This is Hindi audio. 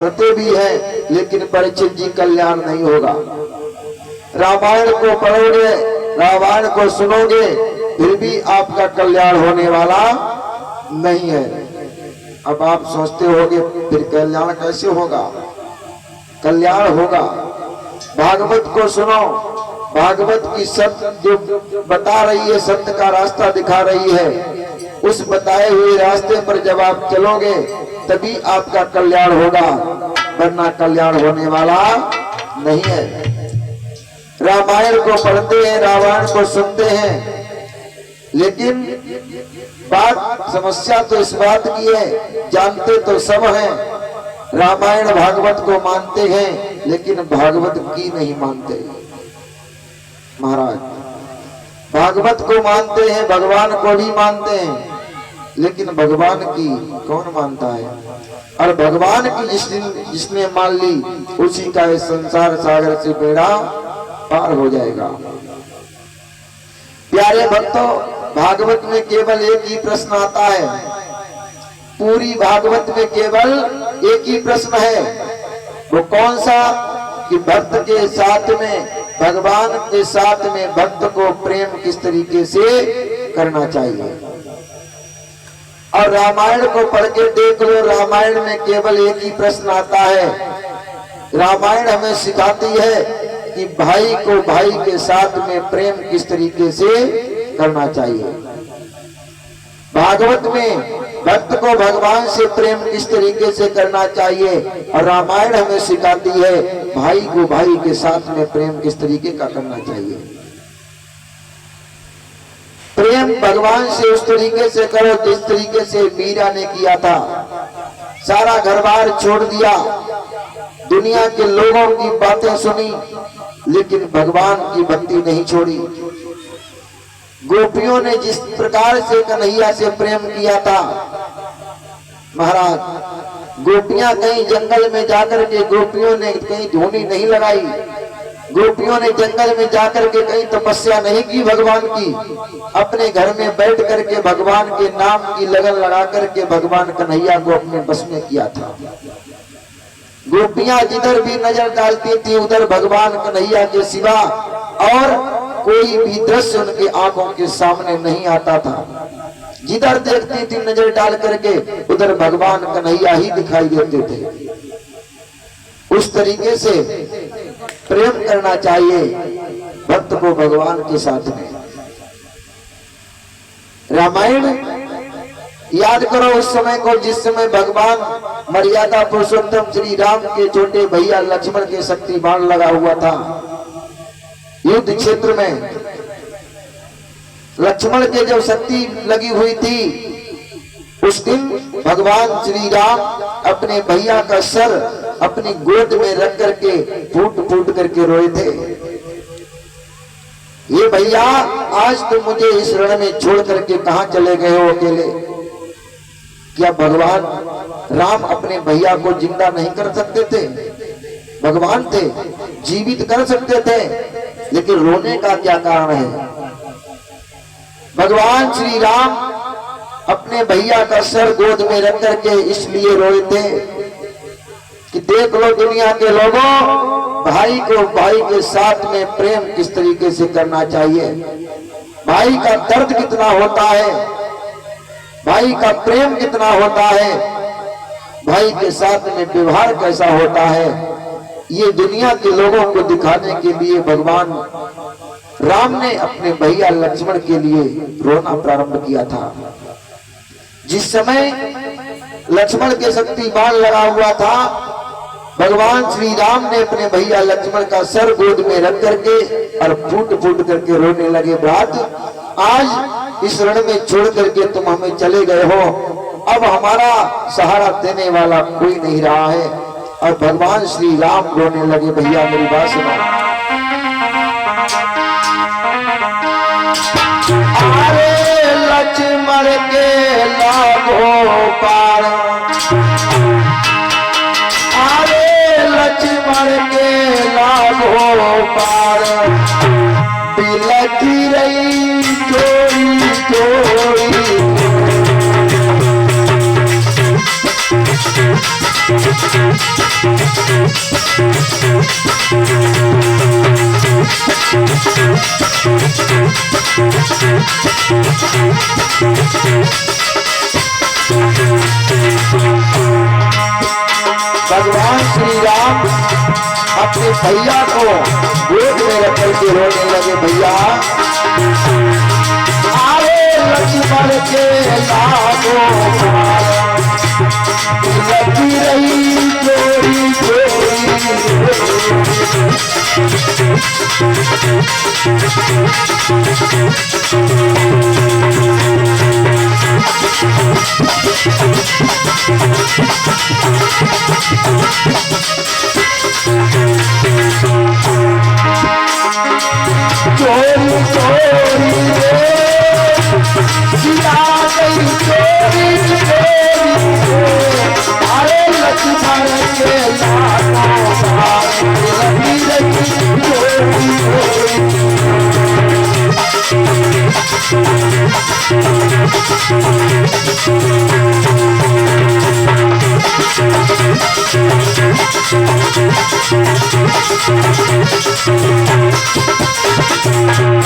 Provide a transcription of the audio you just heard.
पढ़ते भी हैं लेकिन परीक्षित जी कल्याण नहीं होगा। रामायण को पढ़ोगे, रामायण को सुनोगे, फिर भी आपका कल्याण होने वाला नहीं है। अब आप सोचते होगे फिर कल्याण कैसे होगा? कल्याण होगा। भागवत को सुनो, भागवत की सत्य जो बता रही है, सत्य का रास्ता दिखा रही है, उस बताए हुए रास्ते पर जब आप चलोगे तभी आपका कल्याण होगा, वरना कल्याण होने वाला नहीं है। रामायण को पढ़ते हैं, रामायण को सुनते हैं, लेकिन बात समस्या तो इस बात की है, जानते तो सब हैं, रामायण भागवत को मानते हैं लेकिन भागवत की नहीं मानते। महाराज भागवत को मानते हैं, भगवान को भी मानते हैं, लेकिन भगवान की कौन मानता है? और भगवान की जिसने मान ली उसी का इस संसार सागर से बेड़ा पार हो जाएगा। प्यारे भक्तों, भागवत में केवल एक ही प्रश्न आता है, पूरी भागवत में केवल एक ही प्रश्न है। वो कौन सा? कि भक्त के साथ में, भगवान के साथ में भक्त को प्रेम किस तरीके से करना चाहिए। और रामायण को पढ़ के देख लो, रामायण में केवल एक ही प्रश्न आता है। रामायण हमें सिखाती है कि भाई को भाई के साथ में प्रेम किस तरीके से करना चाहिए। भागवत में भक्त को भगवान से प्रेम किस तरीके से करना चाहिए, और रामायण हमें सिखाती है भाई को भाई के साथ में प्रेम किस तरीके का करना चाहिए। प्रेम भगवान से उस तरीके से करो जिस तरीके से मीरा ने किया था। सारा घर बार छोड़ दिया, दुनिया के लोगों की बातें सुनी, लेकिन भगवान की भक्ति नहीं छोड़ी। गोपियों ने जिस प्रकार से कन्हैया से प्रेम किया था, महाराज गोपियां कहीं जंगल में जाकर के, गोपियों ने कहीं धूनी नहीं लगाई, गोपियों ने जंगल में जाकर के कहीं तपस्या नहीं की भगवान की, अपने घर में बैठ करके भगवान के नाम की लगन लगा करके भगवान कन्हैया को अपने बस में किया था। गोपियां जिधर भी नजर डालती थी उधर भगवान कन्हैया के सिवा और कोई भी दृश्य उनकी आंखों के सामने नहीं आता था। जिधर देखती थी नजर डाल करके उधर भगवान कन्हैया ही दिखाई देते थे। उस तरीके से प्रेम करना चाहिए भक्त को भगवान के साथ में। रामायण याद करो उस समय को जिस समय भगवान मर्यादा पुरुषोत्तम श्री राम के छोटे भैया लक्ष्मण के शक्ति बाण लगा हुआ था। युद्ध क्षेत्र में लक्ष्मण के जब शक्ति लगी हुई थी, उस दिन भगवान श्री राम अपने भैया का सर अपनी गोद में रख करके फूट फूट करके रोए थे। ये भैया आज तुम मुझे इस रण में छोड़ करके कहां चले गए हो अकेले? क्या भगवान राम अपने भैया को जिंदा नहीं कर सकते थे? भगवान थे, जीवित कर सकते थे, लेकिन रोने का क्या कारण है? भगवान श्री राम अपने भैया का सर गोद में रख करके इसलिए रोए थे कि देख लो दुनिया के लोगों, भाई को भाई के साथ में प्रेम किस तरीके से करना चाहिए, भाई का दर्द कितना होता है, भाई का प्रेम कितना होता है, भाई के साथ में व्यवहार कैसा होता है। ये दुनिया के लोगों को दिखाने के लिए भगवान राम ने अपने भैया लक्ष्मण के लिए रोना प्रारंभ किया था। जिस समय लक्ष्मण के शक्ति बाण लगा हुआ था, भगवान श्री राम ने अपने भैया लक्ष्मण का सर गोद में रख करके और फूट फूट करके रोने लगे, भ्रात आज इस रण में छोड़ करके तुम हमें चले गए हो, अब हमारा सहारा देने वाला कोई नहीं रहा है। और भगवान श्री राम रोने लगे, भैया मेरी बात सुनो। अरे लक्ष्मण के लागो पार, अरे लक्ष्मण के लागो पार, बिलखी रही चोरी चोरी भगवान श्री राम अपने भैया को गोद में रख करके रोने लगे। भैया आए लक्ष्मण के लाडो लगी रही जोड़ी चोरी चोरी रे सीता गई चोरी चोरी अरे लक्ष्मण के लाडो लगी रही चोरी चोरी